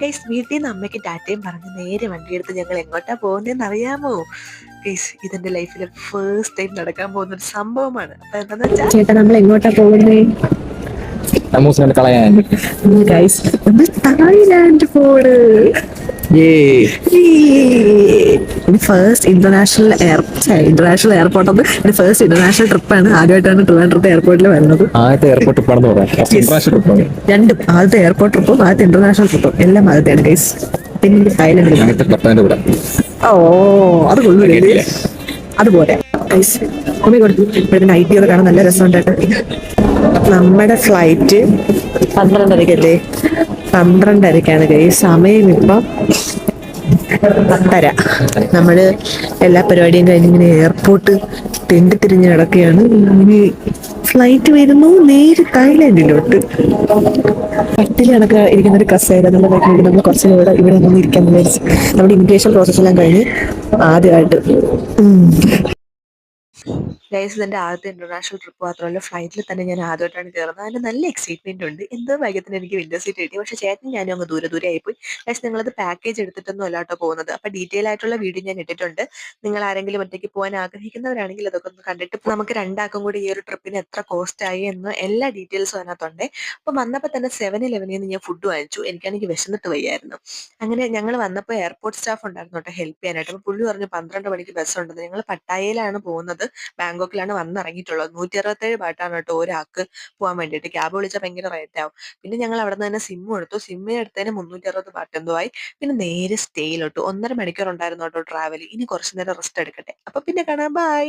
Guys വീട്ടിൽ നിന്ന് അമ്മയ്ക്ക് ടാറ്റയും പറഞ്ഞ് നേരെ വണ്ടിയെടുത്ത് ഞങ്ങൾ എങ്ങോട്ടാ പോകുന്നതെന്ന് അറിയാമോ? ഗൈസ് ഇതെന്റെ ലൈഫിലെ ഫസ്റ്റ് ടൈം നടക്കാൻ പോകുന്ന ഒരു സംഭവമാണ്. അപ്പൊ എന്താന്ന് വെച്ചാൽ ചേട്ടാ നമ്മൾ എങ്ങോട്ടാ പോകുന്നത്? അമ്മൂസിനെ കളയാൻ. ഗൈസ് നമ്മൾ തായ്ലാൻഡ് പോണ്. ഫസ്റ്റ് ഇന്റർനാഷണൽ എയർപോർട്ട് ആണ്. ഫസ്റ്റ് ഇന്റർനാഷണൽ ട്രിപ്പാണ്. ആദ്യമായിട്ടാണ് ട്രിവാൻഡ്രത്തെ എയർപോർട്ടിൽ വരുന്നത്. ആദ്യത്തെ എയർപോർട്ട് ട്രിപ്പാണെന്ന് പറയാം. രണ്ടും, ആദ്യത്തെ എയർപോർട്ട് ട്രിപ്പും ആദ്യത്തെ ഇന്റർനാഷണൽ ട്രിപ്പും എല്ലാം ആദ്യത്തെയാണ് ഗൈസ്. പിന്നെ തായ്ലൻഡിൽ ഭർത്താവിന്റെ കൂടെ അത് കൊള്ളൂല്ലേ? അതുപോലെ ഗൈസ് ഇപ്പോഴത്തെ നൈറ്റ് ഒക്കെ കാണാൻ നല്ല രസമുണ്ടായിട്ട്. നമ്മുടെ ഫ്ലൈറ്റ് 12:30 12:30 ഗൈസ്. സമയം ഇപ്പം 10:30. നമ്മള് എല്ലാ പരിപാടിയും കഴിഞ്ഞ് ഇങ്ങനെ എയർപോർട്ട് തെണ്ടി തിരിഞ്ഞ് കിടക്കുകയാണ്. ഇനി ഫ്ലൈറ്റ് വരുന്നു നേരെ തായ്ലാൻഡിലോട്ട്. പട്ടിൽ കണക്ക് ഇരിക്കുന്ന ഒരു കസേര നമ്മൾ കുറച്ചും കൂടെ ഇവിടെ നിന്ന് ഇരിക്കാൻ വിചാരിച്ചു. നമ്മുടെ ഇമിഗ്രേഷൻ പ്രോസസ് എല്ലാം കഴിഞ്ഞ് ആദ്യമായിട്ട് ഗൈസ് ഇതെന്റെ ആദ്യത്തെ ഇന്റർനാഷണൽ ട്രിപ്പ് മാത്രമല്ല, ഫ്ലൈറ്റിൽ തന്നെ ഞാൻ ആദ്യമായിട്ടാണ് കയറുന്നത്. അതിന് നല്ല എക്സൈറ്റ്മെന്റ് ഉണ്ട്. എന്തോ ഭാഗ്യത്തിന് എനിക്ക് വിൻഡോ സീറ്റ് കിട്ടി. പക്ഷേ ചേട്ടൻ ഞാനും അങ്ങ് ദൂരെ ആയിപ്പോയി. ഗൈസ് നിങ്ങളത് പാക്കേജ് എടുത്തിട്ടൊന്നും അല്ല കേട്ടോ പോകുന്നത്. അപ്പൊ ഡീറ്റെയിൽ ആയിട്ടുള്ള വീഡിയോ ഞാൻ ഇട്ടിട്ടുണ്ട്. നിങ്ങൾ ആരെങ്കിലും ഒറ്റയ്ക്ക് പോകാൻ ആഗ്രഹിക്കുന്നവരാണെങ്കിൽ അതൊക്കെ ഒന്ന് കണ്ടിട്ട് നമുക്ക് രണ്ടാക്കും കൂടി ഈ ഒരു ട്രിപ്പിന് എത്ര കോസ്റ്റ് ആയി എന്ന് എല്ലാ ഡീറ്റെയിൽസും അതിനകത്തുണ്ട്. അപ്പൊ വന്നപ്പോൾ തന്നെ 7-Eleven നിന്ന് ഞാൻ ഫുഡ് വാങ്ങിച്ചു. എനിക്കാണെങ്കിൽ വിശന്നിട്ട് വയ്യായിരുന്നു. അങ്ങനെ ഞങ്ങൾ വന്നപ്പോൾ എയർപോർട്ട് സ്റ്റാഫ് ഉണ്ടായിരുന്നു കേട്ടോ ഹെൽപ്പ് ചെയ്യാനായിട്ട്. അപ്പൊ പുള്ളി പറഞ്ഞു 12 മണിക്ക് ബസ് ഉണ്ടെന്ന്. ഞങ്ങൾ പട്ടായയിലാണ് പോകുന്നത്, ബാങ്കോക്കിലാണ് വന്നിറങ്ങിയിട്ടുള്ളത്. 167 ബാട്ടാണ് കേട്ടോ ഒരാൾക്ക് പോകാൻ വേണ്ടിയിട്ട്. ക്യാബ് വിളിച്ചാൽ ഭയങ്കര റേറ്റ് ആവും. പിന്നെ ഞങ്ങൾ അവിടെ നിന്ന് തന്നെ സിമ്മും എടുത്തു. സിമ്മ് എടുത്തതിന് 360 ബാട്ട് എന്തോ ആയി. പിന്നെ നേരെ സ്റ്റേയിലോട്ട് 1.5 മണിക്കൂർ ഉണ്ടായിരുന്നു കേട്ടോ ട്രാവൽ. ഇനി കുറച്ചു നേരം റെസ്റ്റ് എടുക്കട്ടെ. അപ്പൊ പിന്നെ കാണാം, ബൈ.